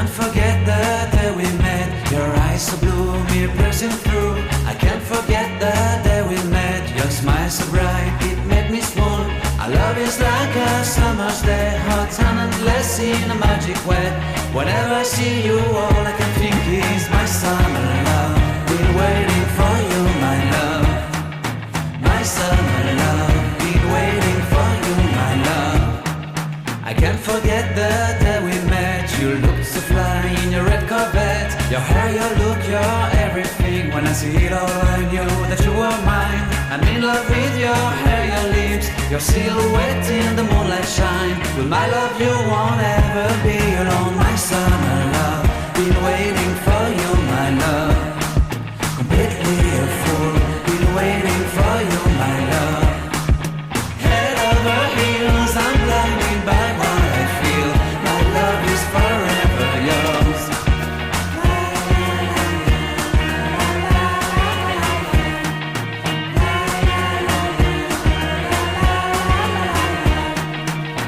can't forget the day we met. Your eyes so blue, me piercing through. I can't forget the day we met. Your smile so bright, it made me swoon. Our love is like a summer's day, hot and endless in a magic way. Whenever I see you, all I can think is my summer love. Been waiting for you, my love. My summer love. Been waiting for you, my love. I can't forget the day we met. You looked so fly in your red Corvette. Your hair, your look, your everything. When I see it all, I knew that you were mine. I'm in love with your hair, your lips, your silhouette in the moonlight shine. With my love you won't ever be alone. My summer love, been waiting for you, my love. Completely a fool, been waiting for you, my love. Head over heels, I'm blinded by what I feel. My love is forever yours.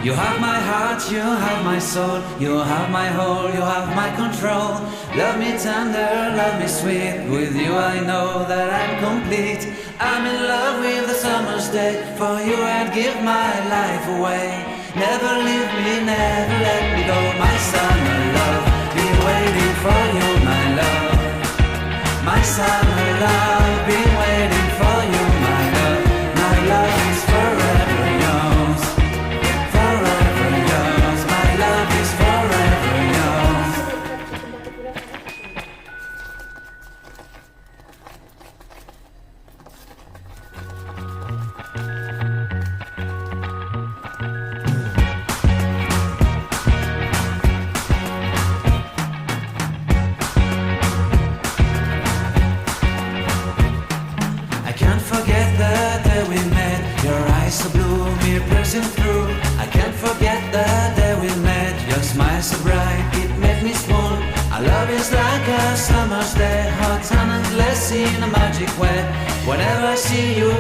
You have my heart, you have my soul, you have my whole, you have my control. Love me tender, love me sweet. With you I know that I'm complete. I'm in love with the summer's day. For you I'd give my life away. Never leave me, never let me go. My summer love, been waiting for you, my love. My summer love, been waiting for you, my love. My love is forever yours. Forever yours. My love is forever yours. I can't forget the day we met. Your eyes so blue, me piercing through. I can't forget the day we met. Your smile so bright, it made me swoon. Our love is like a summer's day, hot and endless in a magic way. Whenever I see you,